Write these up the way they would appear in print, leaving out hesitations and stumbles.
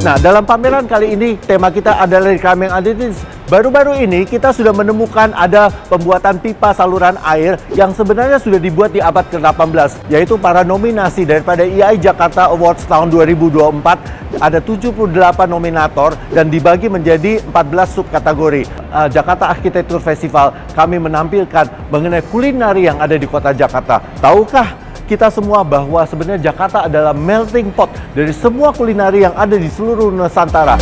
Nah, dalam pameran kali ini tema kita adalah Reclaiming Identities. Baru-baru ini kita sudah menemukan ada pembuatan pipa saluran air yang sebenarnya sudah dibuat di abad ke-18, yaitu para nominasi daripada EI Jakarta Awards tahun 2024. Ada 78 nominator dan dibagi menjadi 14 subkategori. Jakarta Architecture Festival, kami menampilkan mengenai kulineri yang ada di kota Jakarta. Tahukah kita semua bahwa sebenarnya Jakarta adalah melting pot dari semua kulineri yang ada di seluruh Nusantara.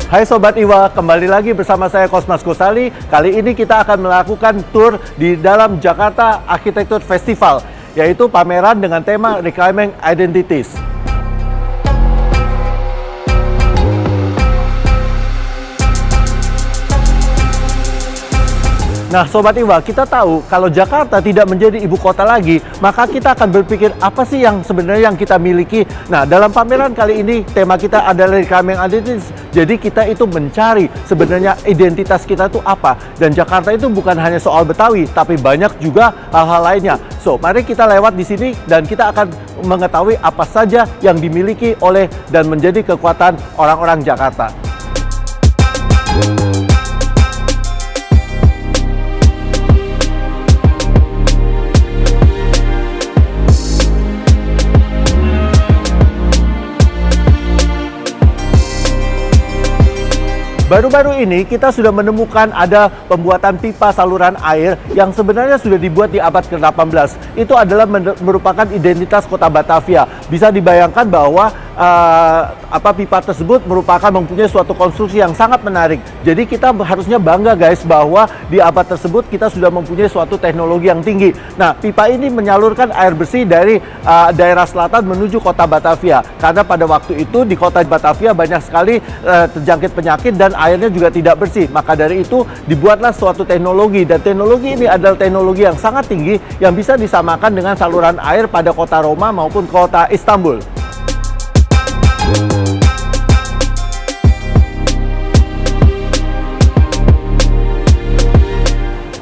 Hai Sobat Iwa, kembali lagi bersama saya Kosmas Gosali. Kali ini kita akan melakukan tour di dalam Jakarta Architecture Festival, yaitu pameran dengan tema Reclaiming Identities. Nah Sobat Iwa, kita tahu kalau Jakarta tidak menjadi ibu kota lagi, maka kita akan berpikir apa sih yang sebenarnya yang kita miliki. Nah dalam pameran kali ini tema kita adalah Reclaiming Identities. Jadi kita itu mencari sebenarnya identitas kita itu apa. Dan Jakarta itu bukan hanya soal Betawi, tapi banyak juga hal-hal lainnya. So mari kita lewat di sini dan kita akan mengetahui apa saja yang dimiliki oleh dan menjadi kekuatan orang-orang Jakarta. Baru-baru ini kita sudah menemukan ada pembuatan pipa saluran air yang sebenarnya sudah dibuat di abad ke-18. Itu adalah merupakan identitas kota Batavia. Bisa dibayangkan bahwa pipa tersebut mempunyai suatu konstruksi yang sangat menarik. Jadi kita harusnya bangga guys bahwa di abad tersebut kita sudah mempunyai suatu teknologi yang tinggi. Nah, pipa ini menyalurkan air bersih dari daerah selatan menuju kota Batavia. Karena pada waktu itu di kota Batavia banyak sekali terjangkit penyakit dan airnya juga tidak bersih. Maka dari itu dibuatlah suatu teknologi, dan teknologi ini adalah teknologi yang sangat tinggi yang bisa disamakan dengan saluran air pada kota Roma maupun kota Istanbul.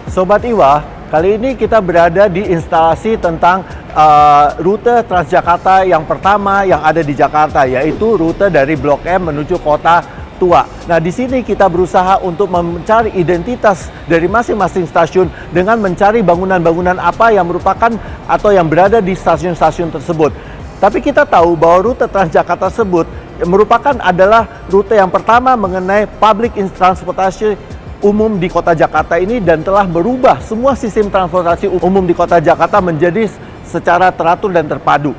Sobat Iwa, kali ini kita berada di instalasi tentang rute Transjakarta yang pertama yang ada di Jakarta, yaitu rute dari Blok M menuju Kota Tua. Nah, di sini kita berusaha untuk mencari identitas dari masing-masing stasiun dengan mencari bangunan-bangunan apa yang merupakan atau yang berada di stasiun-stasiun tersebut. Tapi kita tahu bahwa rute Transjakarta tersebut merupakan adalah rute yang pertama mengenai public transportation umum di kota Jakarta ini dan telah merubah semua sistem transportasi umum di kota Jakarta menjadi secara teratur dan terpadu.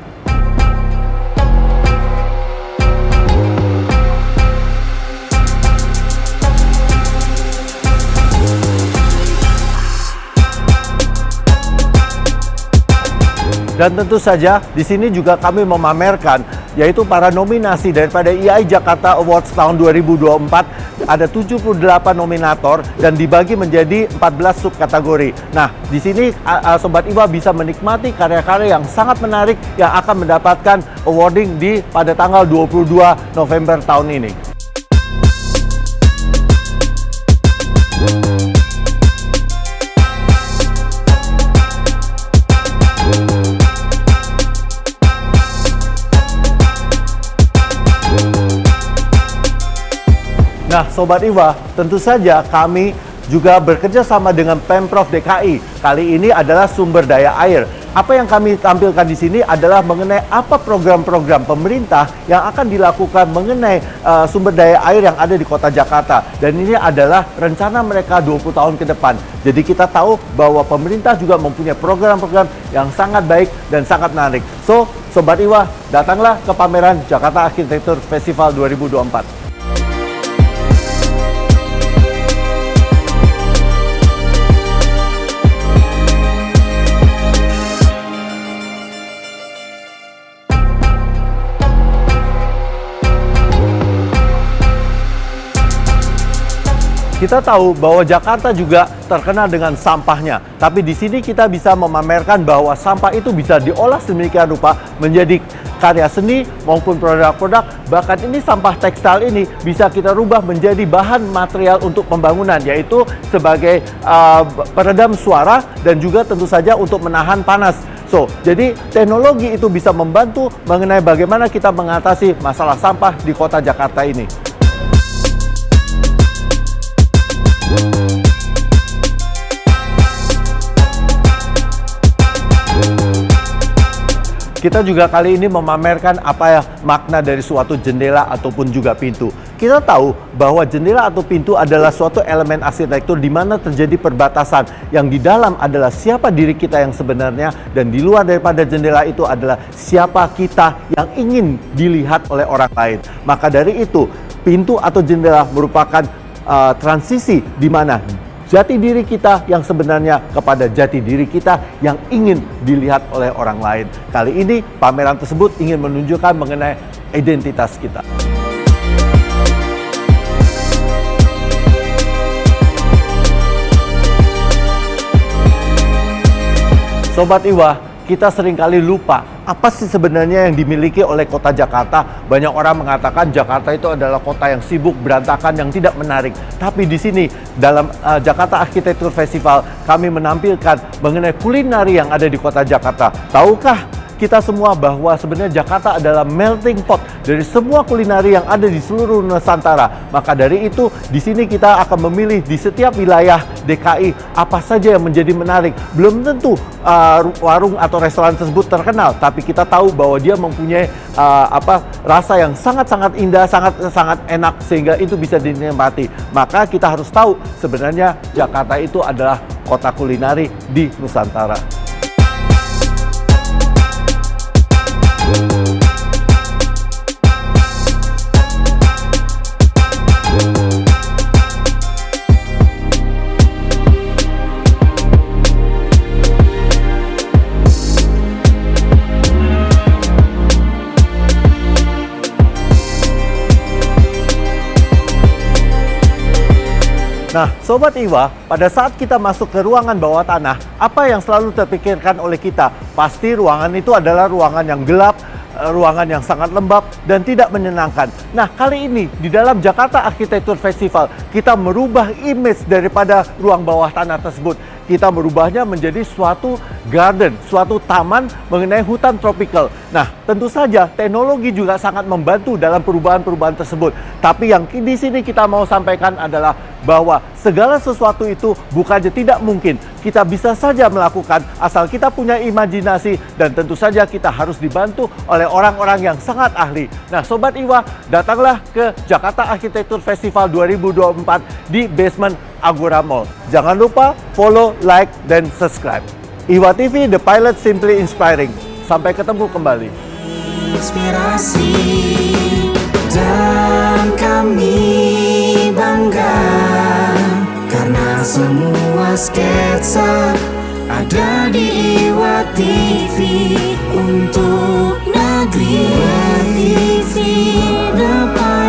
Dan tentu saja di sini juga kami memamerkan yaitu para nominasi daripada EI Jakarta Awards tahun 2024. Ada 78 nominator dan dibagi menjadi 14 subkategori. Nah, di sini Sobat Iwa bisa menikmati karya-karya yang sangat menarik yang akan mendapatkan awarding pada tanggal 22 November tahun ini. Nah, Sobat Iwa, tentu saja kami juga bekerja sama dengan Pemprov DKI. Kali ini adalah sumber daya air. Apa yang kami tampilkan di sini adalah mengenai apa program-program pemerintah yang akan dilakukan mengenai sumber daya air yang ada di kota Jakarta. Dan ini adalah rencana mereka 20 tahun ke depan. Jadi kita tahu bahwa pemerintah juga mempunyai program-program yang sangat baik dan sangat menarik. So, Sobat Iwa, datanglah ke pameran Jakarta Architecture Festival 2024. Kita tahu bahwa Jakarta juga terkenal dengan sampahnya, tapi di sini kita bisa memamerkan bahwa sampah itu bisa diolah sedemikian rupa menjadi karya seni maupun produk-produk. Bahkan ini sampah tekstil ini bisa kita rubah menjadi bahan material untuk pembangunan, yaitu sebagai peredam suara dan juga tentu saja untuk menahan panas. Jadi teknologi itu bisa membantu mengenai bagaimana kita mengatasi masalah sampah di kota Jakarta ini. Kita juga kali ini memamerkan apa ya makna dari suatu jendela ataupun juga pintu. Kita tahu bahwa jendela atau pintu adalah suatu elemen arsitektur di mana terjadi perbatasan, yang di dalam adalah siapa diri kita yang sebenarnya, dan di luar daripada jendela itu adalah siapa kita yang ingin dilihat oleh orang lain. Maka dari itu, pintu atau jendela merupakan transisi di mana jati diri kita yang sebenarnya kepada jati diri kita yang ingin dilihat oleh orang lain. Kali ini pameran tersebut ingin menunjukkan mengenai identitas kita. Sobat Iwa, kita seringkali lupa apa sih sebenarnya yang dimiliki oleh kota Jakarta. Banyak orang mengatakan Jakarta itu adalah kota yang sibuk, berantakan, yang tidak menarik. Tapi di sini dalam Jakarta Architecture Festival kami menampilkan mengenai kulineri yang ada di kota Jakarta. Tahukah kita semua bahwa sebenarnya Jakarta adalah melting pot dari semua kulineri yang ada di seluruh Nusantara. Maka dari itu, di sini kita akan memilih di setiap wilayah DKI apa saja yang menjadi menarik. Belum tentu warung atau restoran tersebut terkenal, tapi kita tahu bahwa dia mempunyai rasa yang sangat-sangat indah, sangat-sangat enak, sehingga itu bisa dinikmati. Maka kita harus tahu sebenarnya Jakarta itu adalah kota kulineri di Nusantara. Nah, Sobat Iwa, pada saat kita masuk ke ruangan bawah tanah, apa yang selalu terpikirkan oleh kita? Pasti ruangan itu adalah ruangan yang gelap, ruangan yang sangat lembab, dan tidak menyenangkan. Nah, kali ini di dalam Jakarta Architecture Festival, kita merubah image daripada ruang bawah tanah tersebut. Kita merubahnya menjadi suatu garden, suatu taman mengenai hutan tropikal. Nah, tentu saja teknologi juga sangat membantu dalam perubahan-perubahan tersebut. Tapi yang di sini kita mau sampaikan adalah bahwa segala sesuatu itu bukannya tidak mungkin. Kita bisa saja melakukan asal kita punya imajinasi, dan tentu saja kita harus dibantu oleh orang-orang yang sangat ahli. Nah, Sobat Iwa, datanglah ke Jakarta Architecture Festival 2024 di basement Agora Mall. Jangan lupa follow, like, dan subscribe. Iwa TV, The Pilot Simply Inspiring. Sampai ketemu kembali. Inspirasi dan kami bangga karena semua sketsa ada di Iwa TV untuk negeri. Iwa TV, The Pilot.